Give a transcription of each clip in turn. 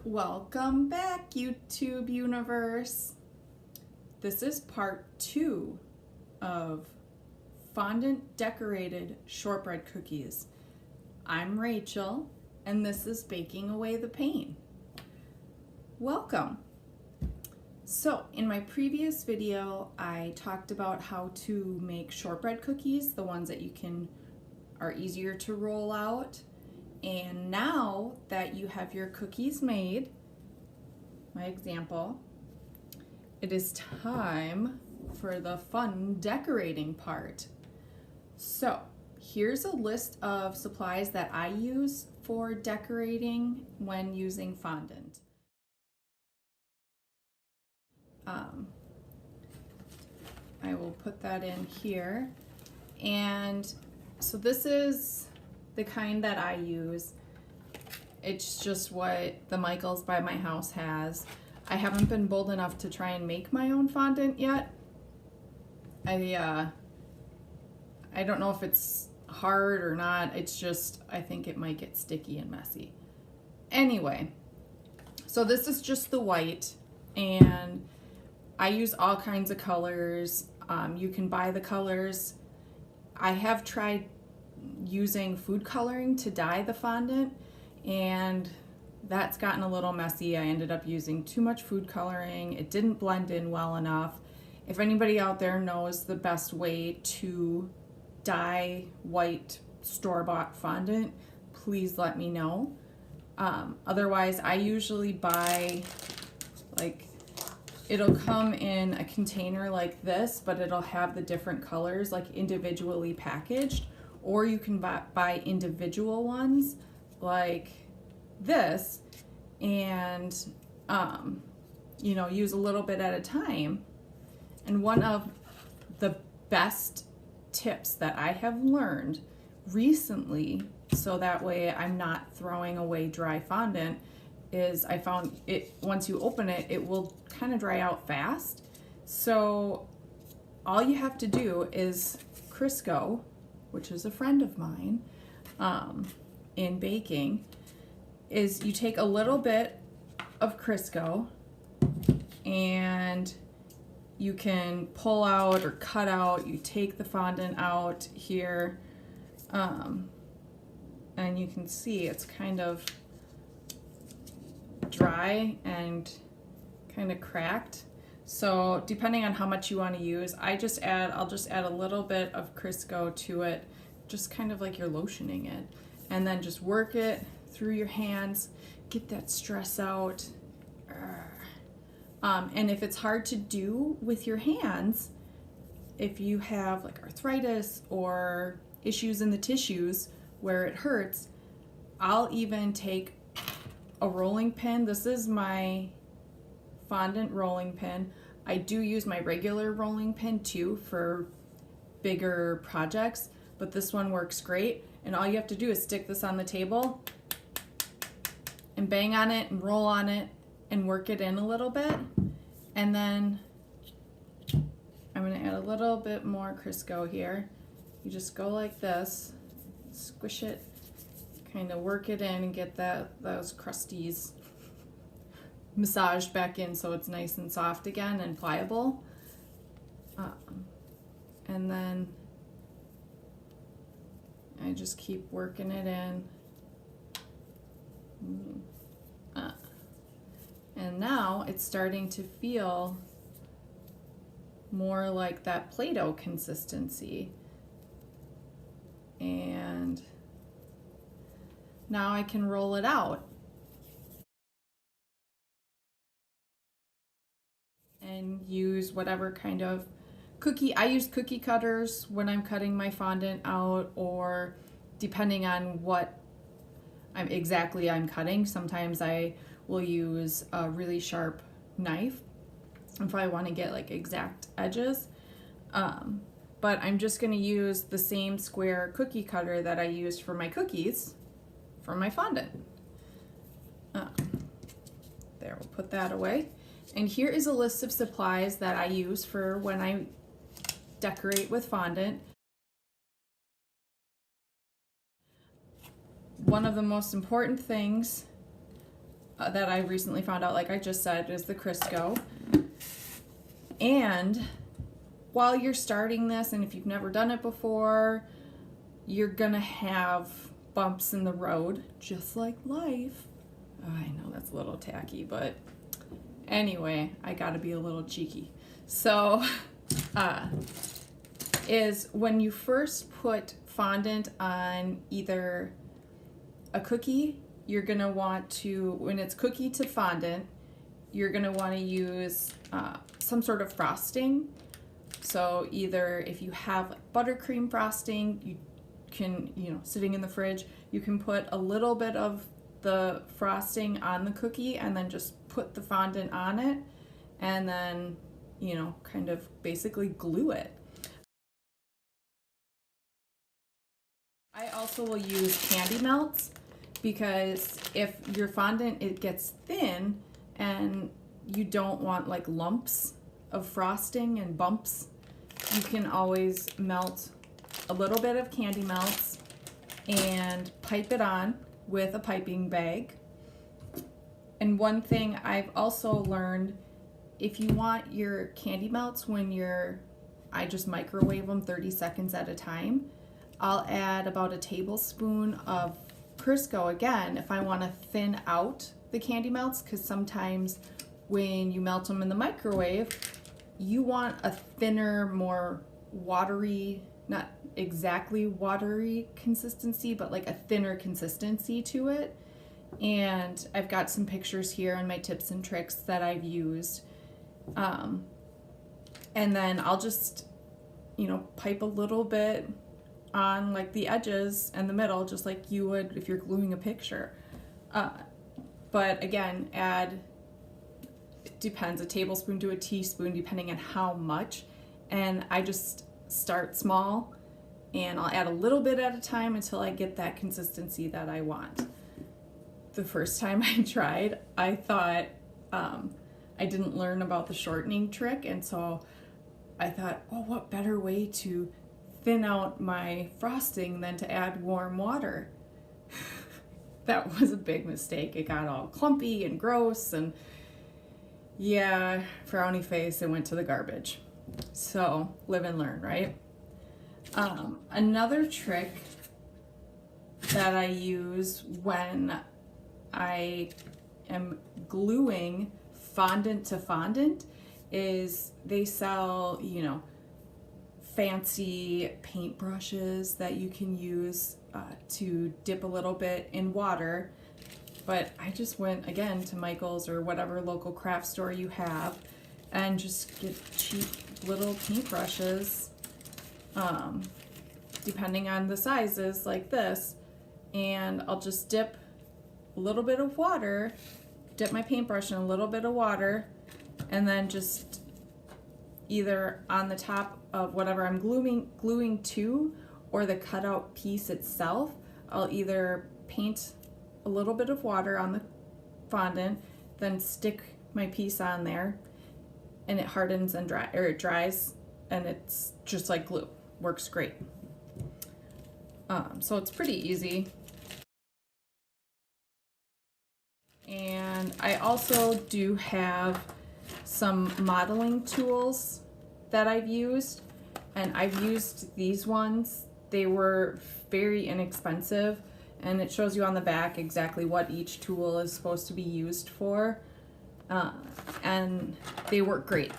Welcome back, YouTube universe. This is part 2 of fondant decorated shortbread cookies. I'm Rachel, and this is Baking Away the Pain. Welcome. So, in my previous video, I talked about how to make shortbread cookies, the ones that are easier to roll out. And now that you have your cookies made, my example, it is time for the fun decorating part. So here's a list of supplies that I use for decorating when using fondant. I will put that in here. And so this is the kind that I use. It's just what the Michaels by my house has. I haven't been bold enough to try and make my own fondant yet. I don't know if it's hard or not. It's just, I think it might get sticky and messy. Anyway, so this is just the white, and I use all kinds of colors. You can buy the colors. I have tried using food coloring to dye the fondant, and that's gotten a little messy. I ended up using too much food coloring. It didn't blend in well enough. If anybody out there knows the best way to dye white store-bought fondant, please let me know. Otherwise, I usually buy, it'll come in a container like this, but it'll have the different colors individually packaged. Or you can buy individual ones like this and, use a little bit at a time. And one of the best tips that I have learned recently, so that way I'm not throwing away dry fondant, is I found it, once you open it, it will kind of dry out fast. So all you have to do is Crisco, which is a friend of mine in baking, is you take a little bit of Crisco and you can pull out or cut out, you take the fondant out here, and you can see it's kind of dry and kind of cracked. So depending on how much you want to use, I'll just add a little bit of Crisco to it, just kind of like you're lotioning it, and then just work it through your hands, get that stress out. And if it's hard to do with your hands, if you have arthritis or issues in the tissues where it hurts, I'll even take a rolling pin. This is my fondant rolling pin. I do use my regular rolling pin too for bigger projects, but this one works great. And all you have to do is stick this on the table and bang on it and roll on it and work it in a little bit. And then I'm gonna add a little bit more Crisco here. You just go like this, squish it, kind of work it in and get those crusties massaged back in so it's nice and soft again and pliable. And then I just keep working it in. And now it's starting to feel more like that Play-Doh consistency. And now I can roll it out. And use whatever kind of cookie. I use cookie cutters when I'm cutting my fondant out, or depending on what I'm cutting. Sometimes I will use a really sharp knife if I want to get exact edges. But I'm just going to use the same square cookie cutter that I used for my cookies for my fondant. There, we'll put that away. And here is a list of supplies that I use for when I decorate with fondant. One of the most important things that I recently found out, like I just said, is the Crisco. And while you're starting this, and if you've never done it before, you're gonna have bumps in the road, just like life. Oh, I know that's a little tacky, but anyway, I gotta be a little cheeky. So, is when you first put fondant on either a cookie, you're gonna want to, when it's cookie to fondant, you're gonna wanna use some sort of frosting. So either if you have buttercream frosting, you can, sitting in the fridge, you can put a little bit of the frosting on the cookie and then just put the fondant on it and then, kind of basically glue it. I also will use candy melts because if your fondant, it gets thin and you don't want like lumps of frosting and bumps, you can always melt a little bit of candy melts and pipe it on with a piping bag. And one thing I've also learned, if you want your candy melts I just microwave them 30 seconds at a time. I'll add about a tablespoon of Crisco again if I want to thin out the candy melts, because sometimes when you melt them in the microwave, you want a thinner, more watery, not exactly watery consistency, but like a thinner consistency to it. And I've got some pictures here on my tips and tricks that I've used. And then I'll just, pipe a little bit on like the edges and the middle, just like you would if you're gluing a picture. But again, it depends, a tablespoon to a teaspoon, depending on how much. And I just start small and I'll add a little bit at a time until I get that consistency that I want. The first time I tried, I thought I didn't learn about the shortening trick, and so I thought, oh, what better way to thin out my frosting than to add warm water? That was a big mistake. It got all clumpy and gross, and yeah, frowny face, it went to the garbage. So live and learn, right? Another trick that I use when I am gluing fondant to fondant is they sell, fancy paintbrushes that you can use to dip a little bit in water. But I just went again to Michael's or whatever local craft store you have and just get cheap little paintbrushes, depending on the sizes, like this, and I'll just dip a little bit of water, dip my paintbrush in a little bit of water, and then just either on the top of whatever I'm gluing to or the cutout piece itself, I'll either paint a little bit of water on the fondant, then stick my piece on there, and it hardens and it dries, and it's just like glue. Works great. So it's pretty easy. And I also do have some modeling tools that I've used, and I've used these ones. They were very inexpensive, and it shows you on the back exactly what each tool is supposed to be used for, and they work great.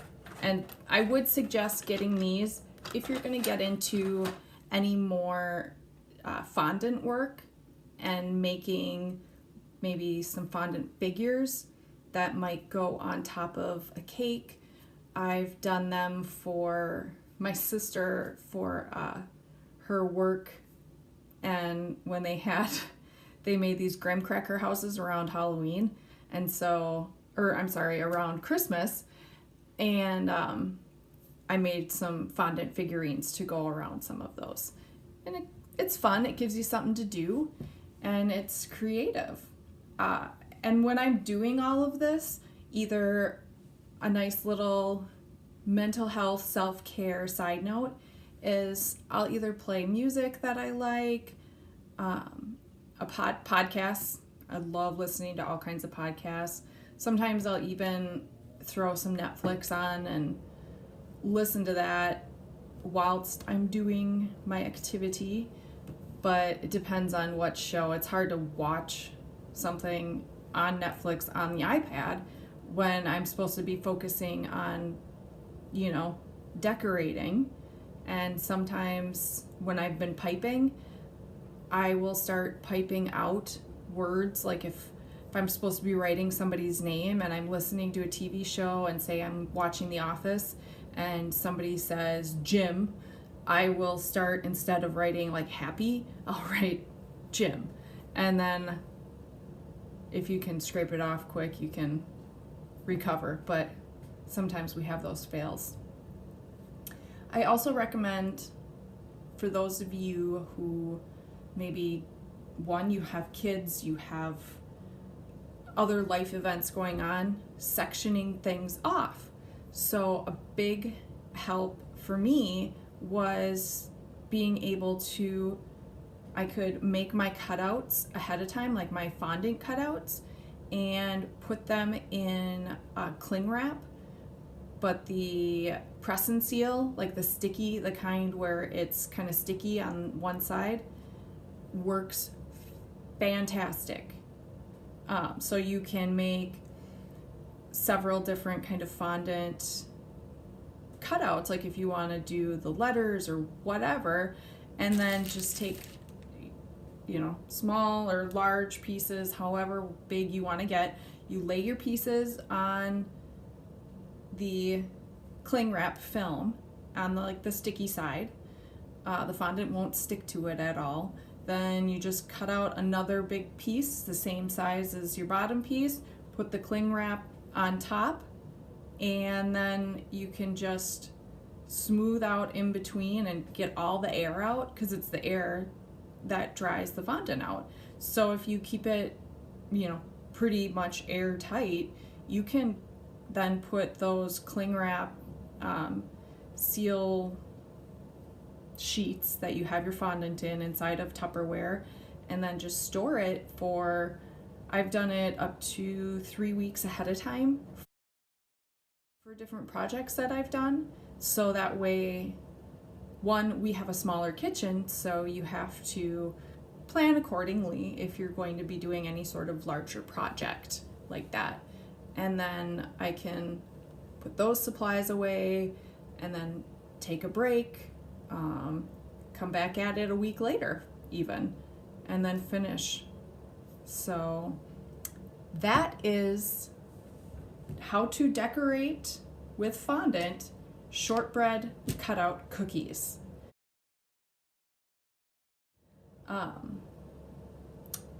And I would suggest getting these if you're going to get into any more fondant work and making maybe some fondant figures that might go on top of a cake. I've done them for my sister for her work, and when they made these graham cracker houses around Halloween, and so, around Christmas, and I made some fondant figurines to go around some of those. And it's fun, it gives you something to do, and it's creative. And when I'm doing all of this, either a nice little mental health self-care side note is I'll either play music that I like, podcasts I love listening to all kinds of podcasts. Sometimes I'll even throw some Netflix on and listen to that whilst I'm doing my activity, but it depends on what show. It's hard to watch something on Netflix on the iPad when I'm supposed to be focusing on, decorating. And sometimes when I've been piping, I will start piping out words, like if I'm supposed to be writing somebody's name and I'm listening to a TV show and say I'm watching The Office and somebody says Jim, I will start, instead of writing like happy, I'll write Jim. And then if you can scrape it off quick, you can recover, but sometimes we have those fails. I also recommend, for those of you who maybe, one, you have kids, you have other life events going on, sectioning things off. So a big help for me was being able to, I could make my cutouts ahead of time, like my fondant cutouts, and put them in a cling wrap. But the press and seal, like the sticky, the kind where it's kind of sticky on one side, works fantastic. So you can make several different kind of fondant cutouts, like if you want to do the letters or whatever, and then just take, small or large pieces, however big you want to get. You lay your pieces on the cling wrap film on the sticky side. The fondant won't stick to it at all. Then you just cut out another big piece the same size as your bottom piece, put the cling wrap on top, and then you can just smooth out in between and get all the air out, because it's the air that dries the fondant out. So if you keep it, pretty much airtight, you can then put those cling wrap seal sheets that you have your fondant in inside of Tupperware, and then just store it for, I've done it up to 3 weeks ahead of time for different projects that I've done. So that way, one, we have a smaller kitchen, so you have to plan accordingly if you're going to be doing any sort of larger project like that. And then I can put those supplies away and then take a break, come back at it a week later even, and then finish. So that is how to decorate with fondant shortbread cutout cookies.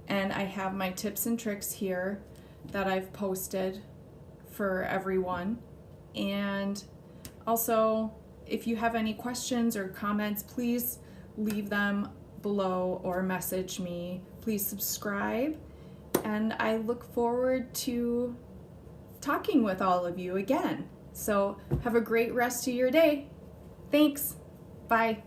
And I have my tips and tricks here that I've posted for everyone. And also, if you have any questions or comments, please leave them below or message me. Please subscribe, and I look forward to talking with all of you again. So have a great rest of your day. Thanks. Bye.